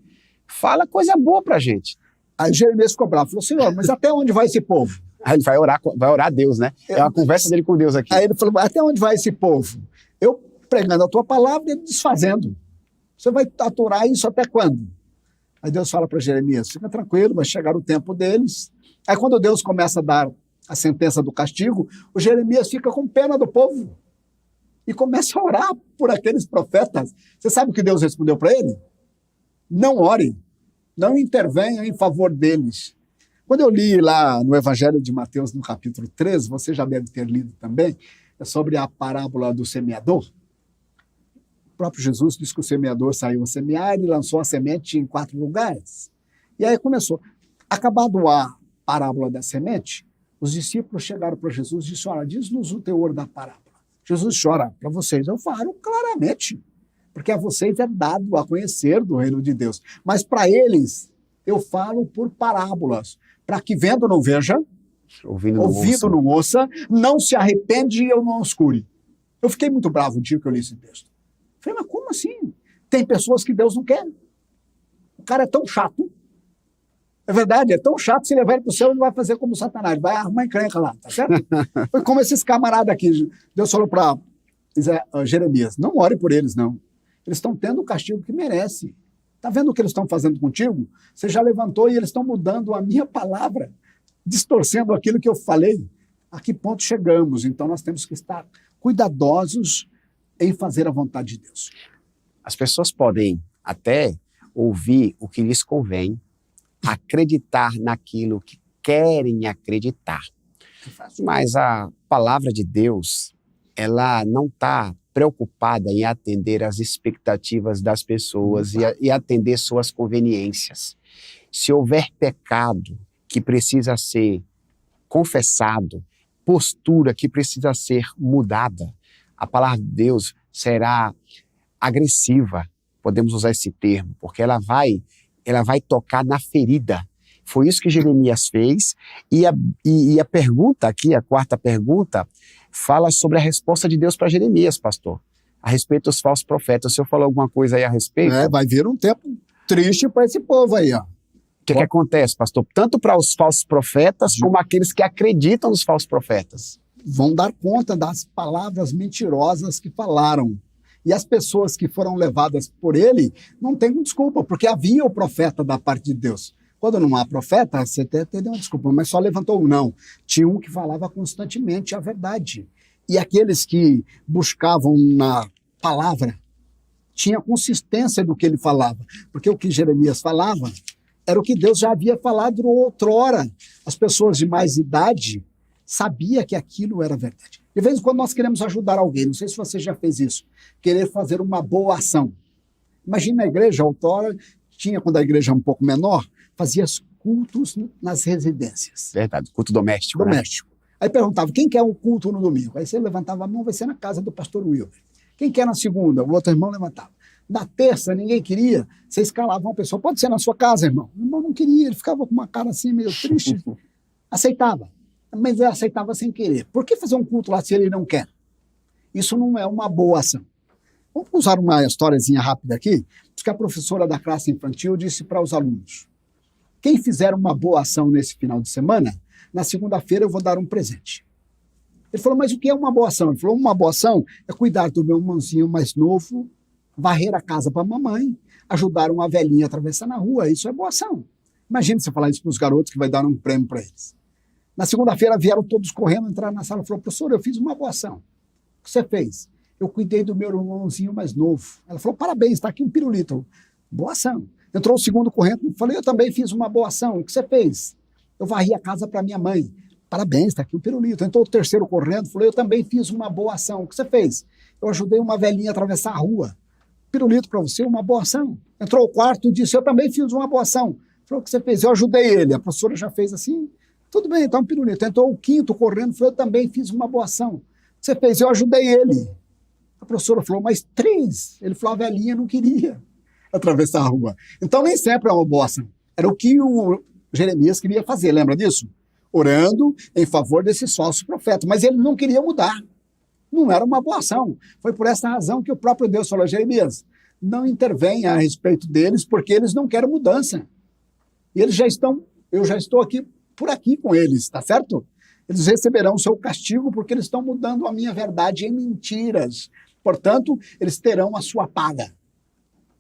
Fala coisa boa pra gente. Aí Jeremias ficou bravo, falou, Senhor, mas até onde vai esse povo? Aí ele vai orar a Deus, né? É uma conversa dele com Deus aqui. Aí ele falou, até onde vai esse povo? Eu pregando a tua palavra e ele desfazendo. Você vai aturar isso até quando? Aí Deus fala para Jeremias, fica tranquilo, vai chegar o tempo deles. Aí quando Deus começa a dar a sentença do castigo, o Jeremias fica com pena do povo e começa a orar por aqueles profetas. Você sabe o que Deus respondeu para ele? Não ore, não intervenha em favor deles. Quando eu li lá no Evangelho de Mateus, no capítulo 13, você já deve ter lido também, é sobre a parábola do semeador. O próprio Jesus disse que o semeador saiu a semear e lançou a semente em 4 lugares. E aí começou. Acabado a parábola da semente, os discípulos chegaram para Jesus e disseram, diz-nos o teor da parábola. Jesus chora para vocês, eu falo claramente. Porque a vocês é dado a conhecer do reino de Deus. Mas para eles, eu falo por parábolas, para que vendo não veja, ouvindo não ouça, não se arrepende e eu não os cure. Eu fiquei muito bravo o dia que eu li esse texto. Falei, mas como assim? Tem pessoas que Deus não quer. O cara é tão chato. É verdade, é tão chato, se levar ele para o céu, ele vai fazer como Satanás, vai arrumar encrenca lá, tá certo? Foi como esses camaradas aqui. Deus falou para Jeremias, não ore por eles, não. Eles estão tendo o castigo que merece. Está vendo o que eles estão fazendo contigo? Você já levantou e eles estão mudando a minha palavra, distorcendo aquilo que eu falei. A que ponto chegamos? Então nós temos que estar cuidadosos em fazer a vontade de Deus. As pessoas podem até ouvir o que lhes convém, acreditar naquilo que querem acreditar. Mas a palavra de Deus, ela não está preocupada em atender às expectativas das pessoas e atender suas conveniências. Se houver pecado que precisa ser confessado, postura que precisa ser mudada, a palavra de Deus será agressiva, podemos usar esse termo, porque ela vai tocar na ferida. Foi isso que Jeremias fez, e a pergunta aqui, a quarta pergunta, fala sobre a resposta de Deus para Jeremias, pastor, a respeito dos falsos profetas. O senhor falou alguma coisa aí a respeito? Vai vir um tempo triste para esse povo aí, ó. O que acontece, pastor? Tanto para os falsos profetas, como aqueles que acreditam nos falsos profetas. Vão dar conta das palavras mentirosas que falaram. E as pessoas que foram levadas por ele não têm desculpa, porque havia o profeta da parte de Deus. Quando não há profeta, você até tem uma desculpa, mas só levantou um não. Tinha um que falava constantemente a verdade. E aqueles que buscavam na palavra, tinha consistência do que ele falava. Porque o que Jeremias falava era o que Deus já havia falado outrora. As pessoas de mais idade sabiam que aquilo era verdade. De vez em quando nós queremos ajudar alguém, não sei se você já fez isso, querer fazer uma boa ação. Imagina a igreja, outrora, quando a igreja era um pouco menor, fazia cultos nas residências. Verdade, culto doméstico. Doméstico. Né? Aí perguntava, quem quer um culto no domingo? Aí você levantava a mão, vai ser na casa do pastor Wilber. Quem quer na segunda? O outro irmão levantava. Na terça, ninguém queria, você escalava uma pessoa, pode ser na sua casa, irmão. O irmão não queria, ele ficava com uma cara assim, meio triste. Aceitava, mas ele aceitava sem querer. Por que fazer um culto lá se ele não quer? Isso não é uma boa ação. Vamos usar uma historiazinha rápida aqui, que a professora da classe infantil disse para os alunos, quem fizer uma boa ação nesse final de semana, na segunda-feira eu vou dar um presente. Ele falou, mas o que é uma boa ação? Ele falou, uma boa ação é cuidar do meu irmãozinho mais novo, varrer a casa para a mamãe, ajudar uma velhinha a atravessar na rua, isso é boa ação. Imagina você falar isso para os garotos que vai dar um prêmio para eles. Na segunda-feira vieram todos correndo, entraram na sala e falaram, professor, eu fiz uma boa ação. O que você fez? Eu cuidei do meu irmãozinho mais novo. Ela falou, parabéns, está aqui um pirulito. Boa ação. Entrou o segundo correndo, falei, eu também fiz uma boa ação. O que você fez? Eu varri a casa para minha mãe. Parabéns, está aqui um pirulito. Entrou o terceiro correndo, falei, eu também fiz uma boa ação. O que você fez? Eu ajudei uma velhinha a atravessar a rua. Pirulito para você, uma boa ação. Entrou o quarto e disse, eu também fiz uma boa ação. Falou, o que você fez? Eu ajudei ele. A professora já fez assim, tudo bem, está um pirulito. Entrou o quinto correndo, falou, eu também fiz uma boa ação. O que você fez? Eu ajudei ele. A professora falou, mas 3. Ele falou, a velhinha não queria atravessar a rua. Então nem sempre é uma boa ação. Era o que o Jeremias queria fazer, lembra disso? Orando em favor desses falsos profetas. Mas ele não queria mudar. Não era uma boa ação. Foi por essa razão que o próprio Deus falou, Jeremias, não intervenha a respeito deles, porque eles não querem mudança. E eles eu já estou aqui por aqui com eles, tá certo? Eles receberão o seu castigo porque eles estão mudando a minha verdade em mentiras. Portanto, eles terão a sua paga.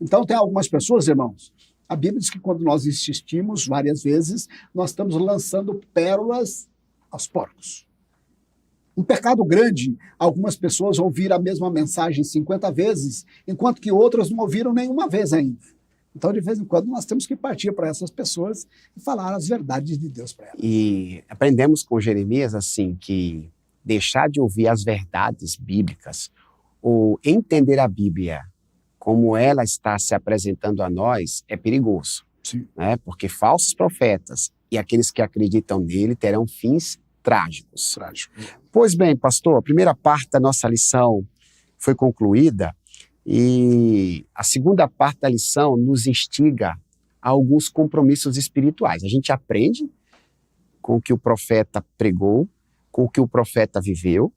Então, tem algumas pessoas, irmãos, a Bíblia diz que quando nós insistimos várias vezes, nós estamos lançando pérolas aos porcos. Um pecado grande, algumas pessoas ouviram a mesma mensagem 50 vezes, enquanto que outras não ouviram nenhuma vez ainda. Então, de vez em quando, nós temos que partir para essas pessoas e falar as verdades de Deus para elas. E aprendemos com Jeremias, assim, que deixar de ouvir as verdades bíblicas ou entender a Bíblia como ela está se apresentando a nós é perigoso. Sim. Né? Porque falsos profetas e aqueles que acreditam nele terão fins trágicos. Pois bem, pastor, a primeira parte da nossa lição foi concluída e a segunda parte da lição nos instiga a alguns compromissos espirituais. A gente aprende com o que o profeta pregou, com o que o profeta viveu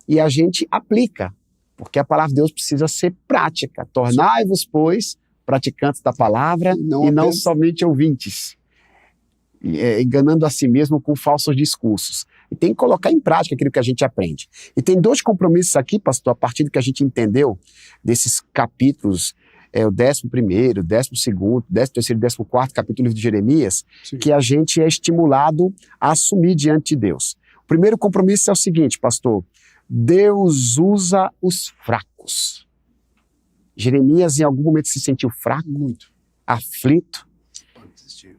e a gente aplica, porque a palavra de Deus precisa ser prática. Tornai-vos, pois, praticantes da palavra e não somente ouvintes, enganando a si mesmo com falsos discursos. E tem que colocar em prática aquilo que a gente aprende. E tem 2 compromissos aqui, pastor, a partir do que a gente entendeu desses capítulos, o 11º, 12º, 13º e 14º capítulo de Jeremias, sim, que a gente é estimulado a assumir diante de Deus. O primeiro compromisso é o seguinte, pastor, Deus usa os fracos. Jeremias em algum momento se sentiu fraco, muito aflito.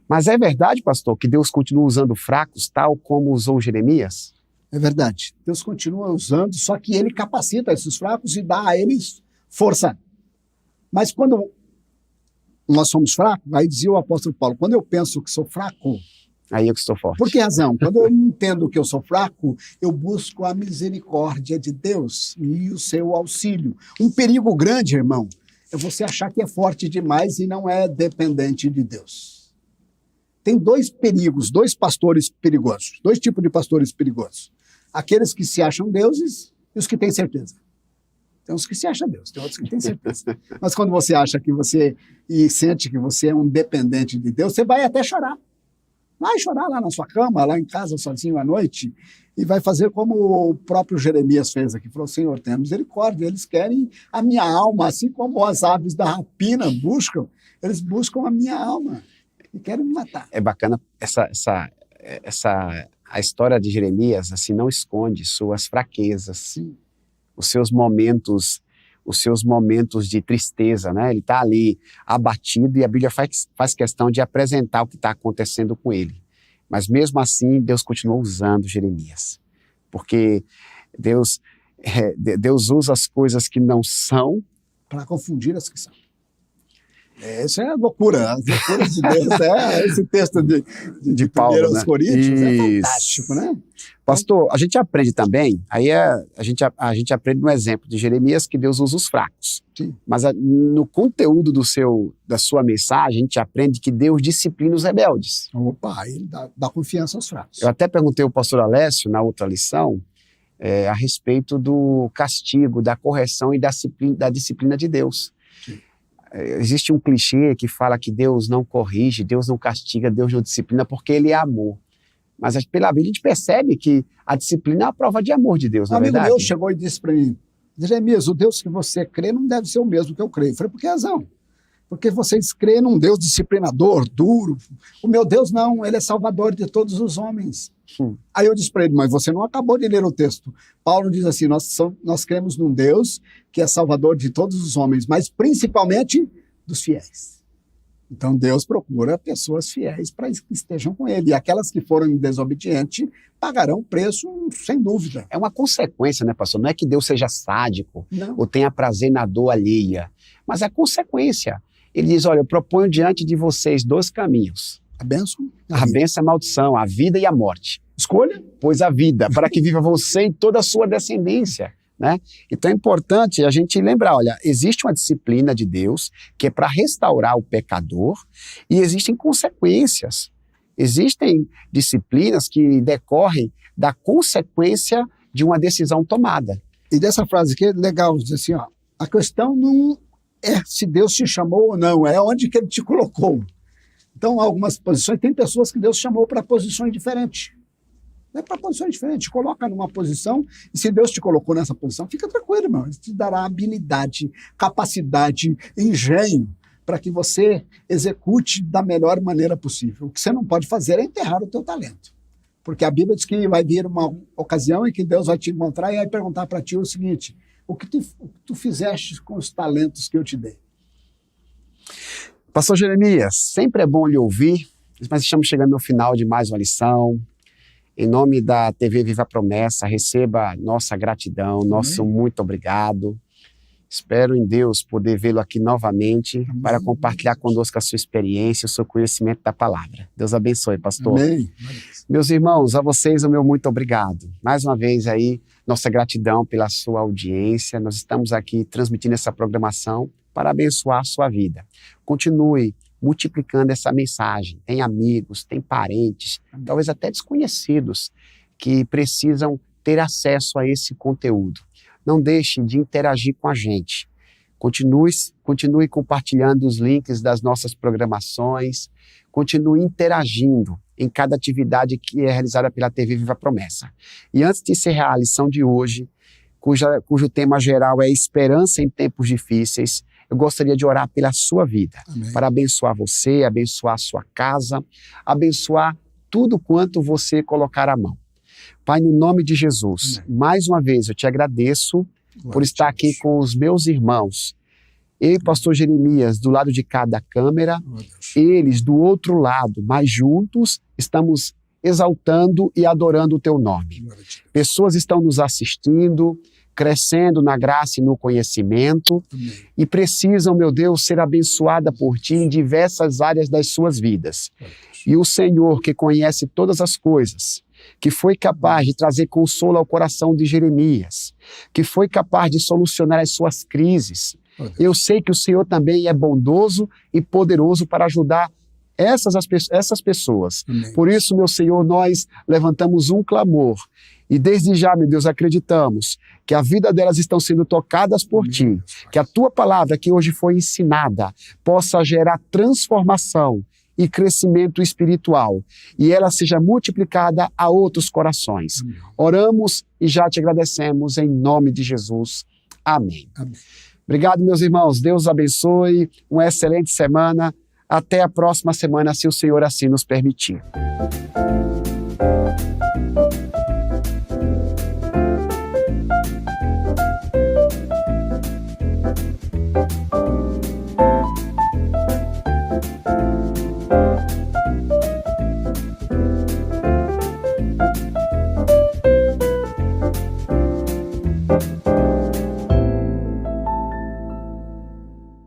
Mas é verdade, pastor, que Deus continua usando fracos, tal como usou Jeremias? É verdade. Deus continua usando, só que ele capacita esses fracos e dá a eles força. Mas quando nós somos fracos, aí dizia o apóstolo Paulo, quando eu penso que sou fraco, aí eu que sou forte. Por que razão? Quando eu entendo que eu sou fraco, eu busco a misericórdia de Deus e o seu auxílio. Um perigo grande, irmão, é você achar que é forte demais e não é dependente de Deus. Tem 2 perigos, 2 pastores perigosos, 2 tipos de pastores perigosos. Aqueles que se acham deuses e os que têm certeza. Tem uns que se acham Deus, tem outros que têm certeza. Mas quando você acha que você e sente que você é um dependente de Deus, você vai até chorar. Vai chorar lá na sua cama, lá em casa, sozinho à noite, e vai fazer como o próprio Jeremias fez aqui. Falou, Senhor, tenha misericórdia, eles querem a minha alma, assim como as aves da rapina buscam, eles buscam a minha alma e querem me matar. É bacana a história de Jeremias, assim, não esconde suas fraquezas, sim, os seus momentos de tristeza, né? Ele está ali abatido e a Bíblia faz questão de apresentar o que está acontecendo com ele. Mas mesmo assim, Deus continua usando Jeremias. Porque Deus usa as coisas que não são para confundir as que são. Essa é a loucura, as loucuras de Deus. Esse texto de Paulo, né? Coríntios é fantástico, né? Pastor, a gente aprende também, a gente aprende no exemplo de Jeremias que Deus usa os fracos. Sim. Mas no conteúdo da sua mensagem, a gente aprende que Deus disciplina os rebeldes. Opa, ele dá confiança aos fracos. Eu até perguntei ao pastor Alessio, na outra lição, a respeito do castigo, da correção e da disciplina de Deus. Sim. Existe um clichê que fala que Deus não corrige, Deus não castiga, Deus não disciplina porque Ele é amor. Mas pela Bíblia a gente percebe que a disciplina é a prova de amor de Deus, na verdade. Um amigo meu chegou e disse para mim, Jeremias, o Deus que você crê não deve ser o mesmo que eu creio. Eu falei, por que razão? Porque vocês creem num Deus disciplinador, duro. O meu Deus não, ele é salvador de todos os homens. Aí eu disse para ele, mas você não acabou de ler o texto. Paulo diz assim, nós cremos num Deus que é salvador de todos os homens, mas principalmente dos fiéis. Então Deus procura pessoas fiéis para que estejam com ele. E aquelas que forem desobedientes pagarão preço, sem dúvida. É uma consequência, né, pastor? Não é que Deus seja sádico Não. ou tenha prazer na dor alheia, mas é consequência. Ele diz, olha, eu proponho diante de vocês 2 caminhos. A bênção? A bênção e a maldição, a vida e a morte. Escolha. Pois a vida, para que viva você e toda a sua descendência. Né? Então é importante a gente lembrar, olha, existe uma disciplina de Deus que é para restaurar o pecador e existem consequências. Existem disciplinas que decorrem da consequência de uma decisão tomada. E dessa frase aqui é legal, diz assim, ó, a questão não é se Deus te chamou ou não, é onde que ele te colocou. Então, algumas posições, tem pessoas que Deus chamou para posições diferentes. Não é para posições diferentes, te coloca numa posição, e se Deus te colocou nessa posição, fica tranquilo, irmão. Ele te dará habilidade, capacidade, engenho, para que você execute da melhor maneira possível. O que você não pode fazer é enterrar o teu talento. Porque a Bíblia diz que vai vir uma ocasião em que Deus vai te encontrar e vai perguntar para ti o seguinte, o que tu fizeste com os talentos que eu te dei? Pastor Jeremias, sempre é bom lhe ouvir, mas estamos chegando no final de mais uma lição. Em nome da TV Viva a Promessa, receba nossa gratidão, nosso muito obrigado. Espero em Deus poder vê-lo aqui novamente para compartilhar conosco a sua experiência, o seu conhecimento da palavra. Deus abençoe, pastor. Amém. Meus irmãos, a vocês o meu muito obrigado. Mais uma vez aí, nossa gratidão pela sua audiência. Nós estamos aqui transmitindo essa programação para abençoar a sua vida. Continue multiplicando essa mensagem. Tem amigos, tem parentes, talvez até desconhecidos, que precisam ter acesso a esse conteúdo. Não deixe de interagir com a gente. Continue compartilhando os links das nossas programações, continue interagindo em cada atividade que é realizada pela TV Viva a Promessa. E antes de encerrar a lição de hoje, cujo tema geral é esperança em tempos difíceis, eu gostaria de orar pela sua vida. Amém. Para abençoar você, abençoar a sua casa, abençoar tudo quanto você colocar à mão. Pai, no nome de Jesus, amém, mais uma vez eu te agradeço por estar aqui com os meus irmãos. Eu e pastor Jeremias do lado de cada câmera, eles do outro lado, mas juntos estamos exaltando e adorando o teu nome. Pessoas estão nos assistindo, crescendo na graça e no conhecimento, amém, e precisam, meu Deus, ser abençoada por ti em diversas áreas das suas vidas. E o Senhor, que conhece todas as coisas, que foi capaz de trazer consolo ao coração de Jeremias, que foi capaz de solucionar as suas crises, eu sei que o Senhor também é bondoso e poderoso para ajudar essas pessoas. Amém. Por isso, meu Senhor, nós levantamos um clamor e desde já, meu Deus, acreditamos que a vida delas estão sendo tocadas por ti, que a tua palavra que hoje foi ensinada possa gerar transformação e crescimento espiritual e ela seja multiplicada a outros corações. Amém. Oramos e já te agradecemos em nome de Jesus. Amém. Amém. Obrigado, meus irmãos. Deus abençoe. Uma excelente semana. Até a próxima semana, se o Senhor assim nos permitir.